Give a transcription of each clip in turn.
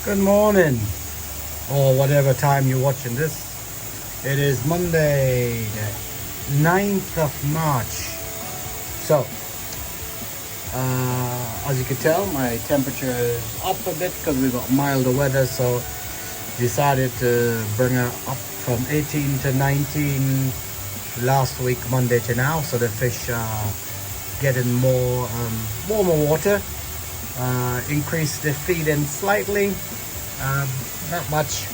Good morning, or whatever time you're watching this. It is Monday, the 9th of March. So, as you can tell, my temperature is up a bit because we got milder weather. So, decided to bring it up from 18 to 19 last week, Monday to now. So the fish are getting more warmer water. Increase the feeding slightly, not much,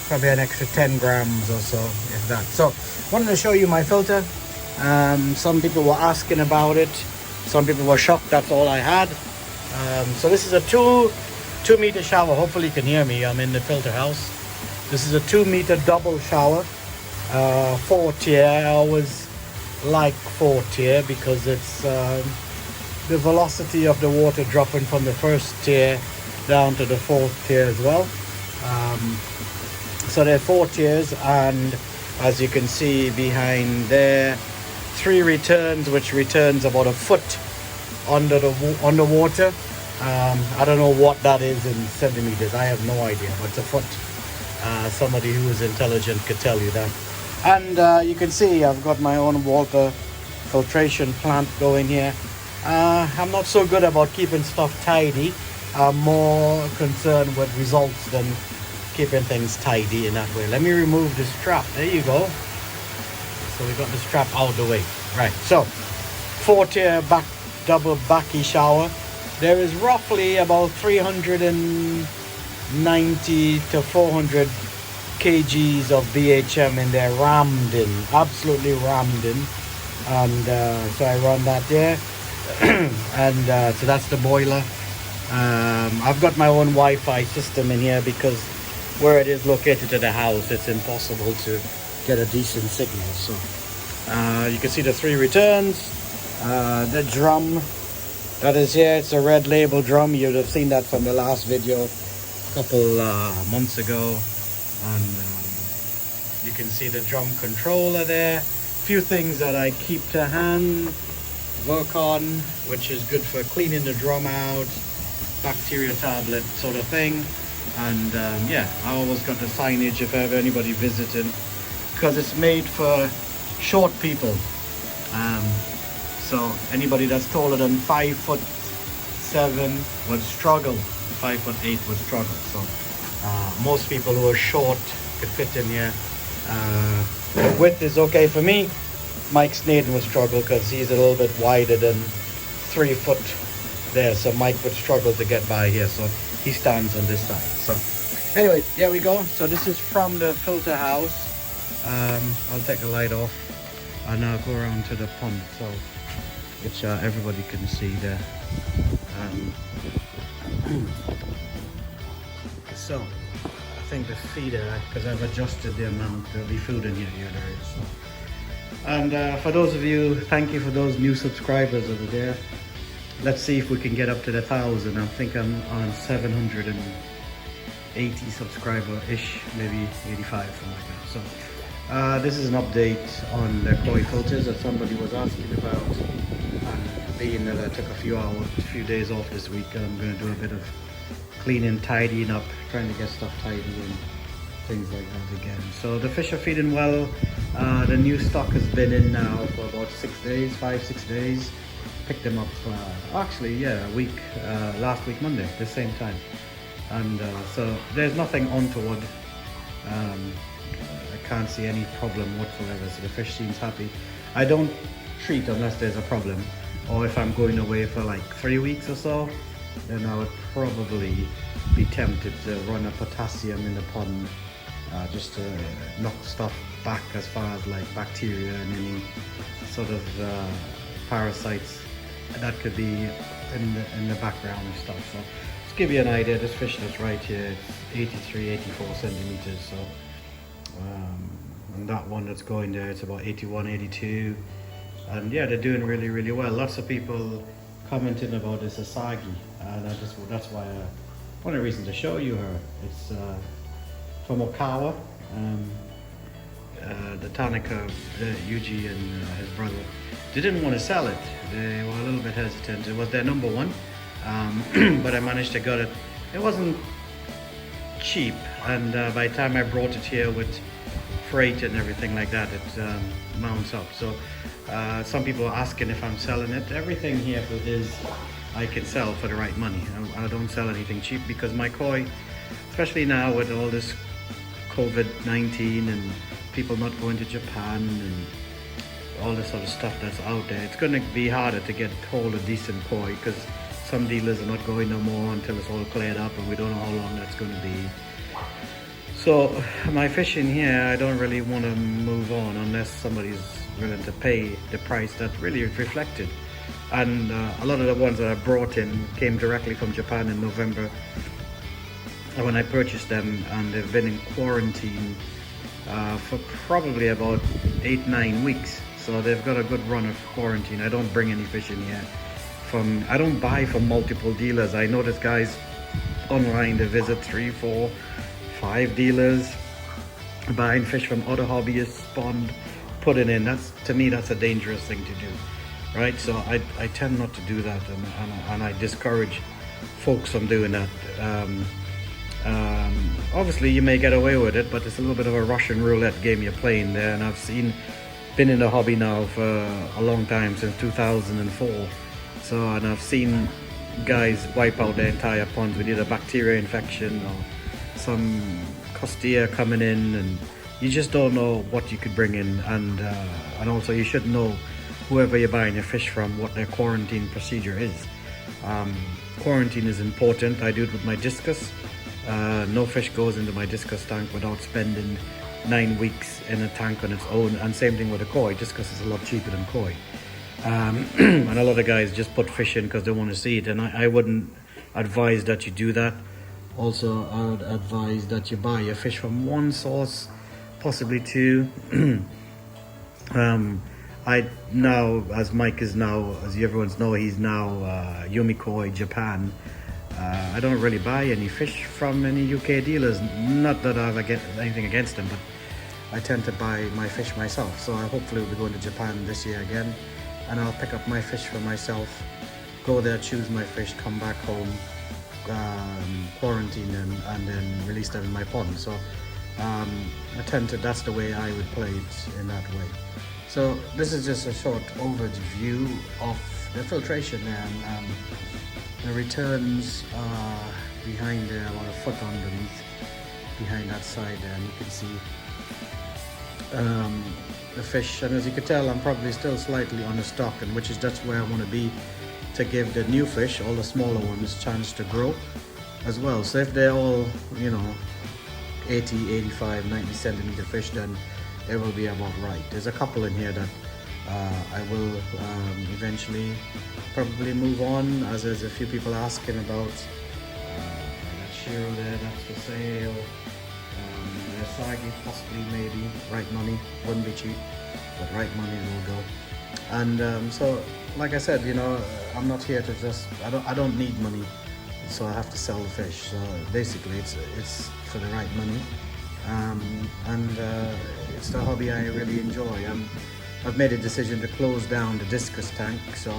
probably an extra 10 grams or so, if that. So wanted to show you my filter. Some people were asking about it, some people were shocked that's all I had. So this is a 2 meter shower. Hopefully you can hear me, I'm in the filter house. This is a 2 meter double shower, 4-tier. I always like 4-tier because it's the velocity of the water dropping from the first tier down to the 4th tier as well. So there are 4 tiers, and as you can see behind there, 3 returns, which returns about a foot underwater. I don't know what that is in centimeters. I have no idea, but it's a foot. Somebody who is intelligent could tell you that. And you can see I've got my own water filtration plant going here. I'm not so good about keeping stuff tidy. I'm more concerned with results than keeping things tidy in that way. Let me remove this strap. There you go. So we got the strap out of the way. Right, so 4-tier double backy shower. There is roughly about 390 to 400 kgs of BHM in there, rammed in, absolutely rammed in. And so I run that there. And so that's the boiler. I've got my own Wi-Fi system in here because where it is located to the house, it's impossible to get a decent signal. So you can see the 3 returns. The drum that is here, it's a red label drum. You'd have seen that from the last video a couple months ago. And you can see the drum controller there. Few things that I keep to hand. Work on, which is good for cleaning the drum out, bacteria tablet sort of thing. And yeah, I always got the signage if ever anybody visiting, because it's made for short people. So anybody that's taller than 5'7" would struggle, 5'8" would struggle. So most people who are short could fit in here. The width is okay for me. Mike Snaden would struggle because he's a little bit wider than 3 foot there, so Mike would struggle to get by here, so he stands on this side. So anyway, there we go. So this is from the filter house. I'll take the light off and I'll go around to the pond, so which everybody can see there. So I think the feeder, because I've adjusted the amount, there'll be food in here. Yeah, there is. So. And for those of you, thank you for those new subscribers over there. Let's see if we can get up to the 1,000. I think I'm on 780 subscriber-ish, maybe 85, something like that. So this is an update on the koi filters that somebody was asking about. And being that I took a few days off this week, I'm going to do a bit of cleaning, tidying up, trying to get stuff tidy and things like that again. So the fish are feeding well. The new stock has been in now for about 5-6 days. Picked them up actually a week, last week Monday, the same time. And so there's nothing untoward. I can't see any problem whatsoever, so the fish seems happy. I don't treat unless there's a problem, or if I'm going away for like 3 weeks or so, then I would probably be tempted to run a potassium in the pond, just to knock stuff back as far as like bacteria and any sort of parasites that could be in the background and stuff. So to give you an idea, this fish that's right here, it's 84 centimeters. So and that one that's going there, it's about 81, 82. And yeah, they're doing really well. Lots of people commenting about this Asagi, and that's why one of the reasons to show you her. It's from Okawa. The Tanaka, Yuji and his brother, they didn't want to sell it. They were a little bit hesitant. It was their number one, but I managed to get it. It wasn't cheap, and by the time I brought it here with freight and everything like that, it mounts up. So some people are asking if I'm selling it. Everything here is I can sell for the right money. I don't sell anything cheap because my koi, especially now with all this COVID-19 and people not going to Japan and all this other stuff that's out there, it's going to be harder to get hold of decent koi because some dealers are not going no more until it's all cleared up, and we don't know how long that's going to be. So my fishing here, I don't really want to move on unless somebody's willing to pay the price that really is reflected. And a lot of the ones that I brought in came directly from Japan in November when I purchased them, and they've been in quarantine for probably about 8-9 weeks. So they've got a good run of quarantine. I don't bring any fish in here I don't buy from multiple dealers. I notice guys online, they visit 3, 4, 5 dealers, buying fish from other hobbyists, spawned, put it in. To me, that's a dangerous thing to do, right? So I tend not to do that, and I discourage folks from doing that. Obviously you may get away with it, but it's a little bit of a Russian roulette game you're playing there, and I've been in the hobby now for a long time, since 2004. So, and I've seen guys wipe out their entire ponds with either bacteria infection or some costia coming in, and you just don't know what you could bring in. And also you should know, whoever you're buying your fish from, what their quarantine procedure is. Quarantine is important. I do it with my discus. No fish goes into my discus tank without spending 9 weeks in a tank on its own, and same thing with a koi. Discus is a lot cheaper than koi. And a lot of guys just put fish in because they want to see it, and I wouldn't advise that you do that. Also, I would advise that you buy your fish from one source, possibly two. I now, as Mike is now, as everyone's know, he's now Yumikoi Japan. I don't really buy any fish from any UK dealers. Not that I have anything against them, but I tend to buy my fish myself. So I hopefully will be going to Japan this year again, and I'll pick up my fish for myself, go there, choose my fish, come back home, quarantine and then release them in my pond. So that's the way I would play it, in that way. So this is just a short overview of the filtration, and the returns are behind there, about a foot underneath, behind that side there, and you can see the fish. And as you can tell, I'm probably still slightly on the stock, and that's where I want to be, to give the new fish, all the smaller ones, chance to grow as well. So if they're all, 80, 85, 90 centimeter fish, then it will be about right. There's a couple in here that I will eventually probably move on, as there's a few people asking about that Shiro there, that's for sale. Sagi, possibly, maybe, right money, wouldn't be cheap, but right money will go. And so, like I said, I'm not here to just, I don't need money, so I have to sell the fish. So basically it's for the right money, and it's the hobby I really enjoy. I've made a decision to close down the discus tank so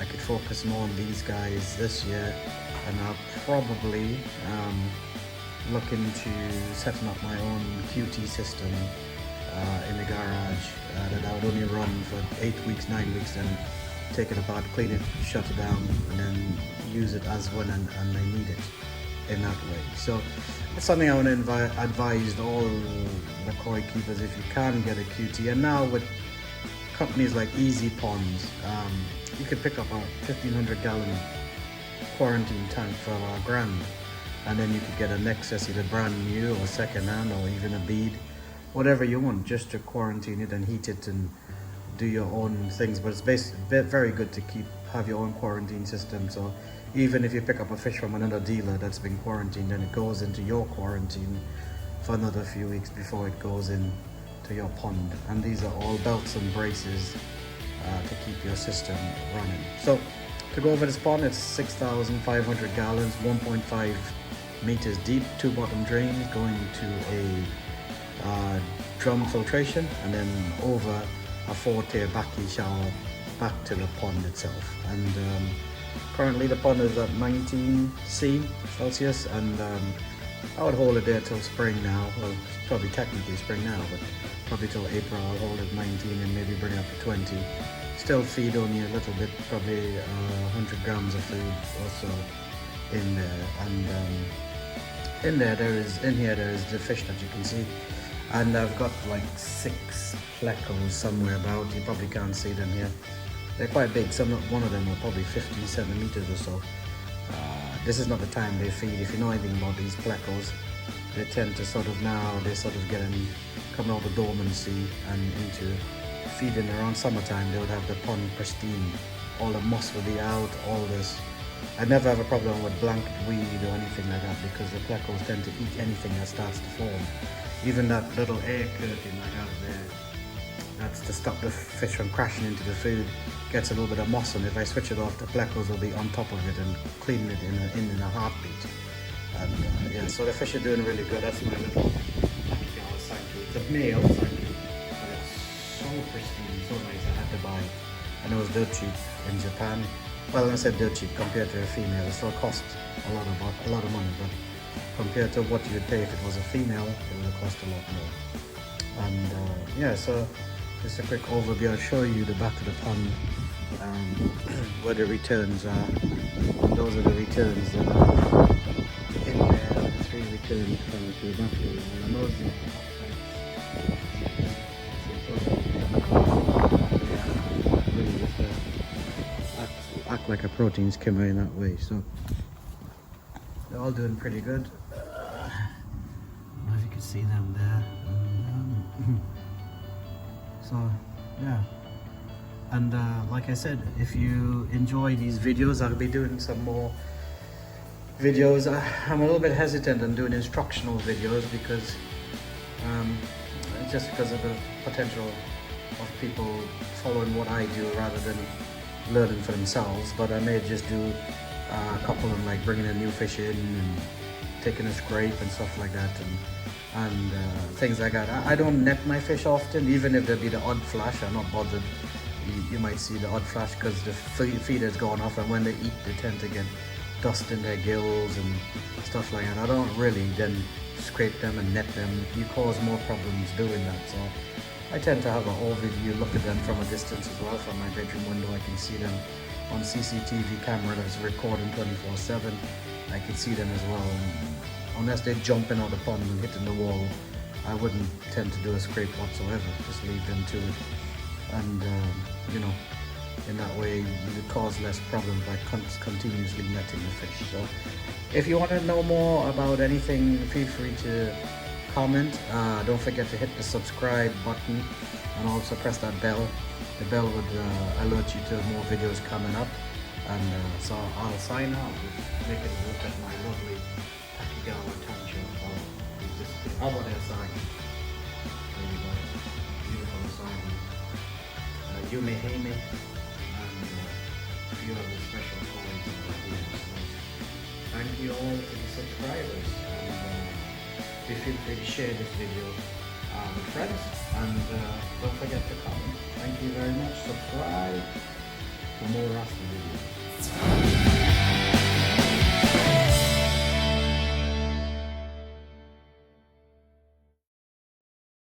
I could focus more on these guys this year, and I'll probably look into setting up my own QT system in the garage that I would only run for 8 weeks, 9 weeks, then take it apart, clean it, shut it down, and then use it as when and I need it in that way. So it's something I want to advise all the koi keepers, if you can get a QT. And now with companies like Easy Ponds, you could pick up a 1,500 gallon quarantine tank for $1,000. And then you could get a Nexus, either brand new or second hand, or even a bead, whatever you want, just to quarantine it and heat it and do your own things. But it's very good to have your own quarantine system. So even if you pick up a fish from another dealer that's been quarantined, then it goes into your quarantine for another few weeks before it goes into your pond. And these are all belts and braces to keep your system running. So to go over this pond, it's 6,500 gallons, 1.5 meters deep, 2 bottom drains going to a drum filtration, and then over a 4-tier baki shower back to the pond itself. And currently the pond is at 19 C Celsius, and I would hold it there till spring now. Well, it's probably technically spring now, but probably till April I'll hold it 19 and maybe bring it up to 20. Still feed only a little bit, probably 100 grams of food or so in there. And in here there is the fish that you can see. And I've got like 6 plecos somewhere about. You probably can't see them here. They're quite big. One of them are probably 50 centimeters or so. This is not the time they feed. If you know anything about these plecos, they tend to sort of getting coming out of dormancy and into feeding around summertime. They would have the pond pristine. All the moss would be out, all this. I never have a problem with blanket weed or anything like that because the plecos tend to eat anything that starts to form. Even that little air curtain I have there, that's to stop the fish from crashing into the food, gets a little bit of moss on it. If I switch it off, the plecos will be on top of it and cleaning it in a heartbeat. And yeah, so the fish are doing really good. That's my little Akigawa Sankey. It's a male Sankey, but it's so pristine, so nice. I had to buy, and it was dirt cheap in Japan. Well, I said dirt cheap compared to a female. It still cost a lot of money, but compared to what you would pay if it was a female, it would have cost a lot more. And yeah, so just a quick overview. I'll show you the back of the pond where the returns are. And those are the returns that are in there. The 3 returns coming to the back of the wall. And those really just act like a protein skimmer in that way. So they're all doing pretty good. I don't know if you can see them there. So yeah, and like I said, if you enjoy these videos, I'll be doing some more videos. I'm a little bit hesitant on doing instructional videos because just because of the potential of people following what I do rather than learning for themselves. But I may just do a couple of like bringing a new fish in and taking a scrape and stuff like that, and things like that. I don't net my fish often, even if there be the odd flash. I'm not bothered. You might see the odd flash because the feeder's gone off, and when they eat they tend to get dust in their gills and stuff like that. I don't really then scrape them and net them. You cause more problems doing that. So I tend to have an overview look at them from a distance as well. From my bedroom window I can see them on CCTV camera that's recording 24/7. I can see them as well. And unless they're jumping out the pond and hitting the wall, I wouldn't tend to do a scrape whatsoever. Just leave them to it. And you know, in that way you cause less problems by continuously netting the fish. So if you want to know more about anything, feel free to comment. Don't forget to hit the subscribe button and also press that bell. The bell would alert you to more videos coming up. And so I'll sign out with making a look at my lovely Akigawa Tancho. How about that sign? There you go. Beautiful sign. Yume Heime, and a few other special coins here. So thank you all to the subscribers, and feel free to share this video with friends, and don't forget to comment. Thank you very much. Subscribe for more Rasta videos.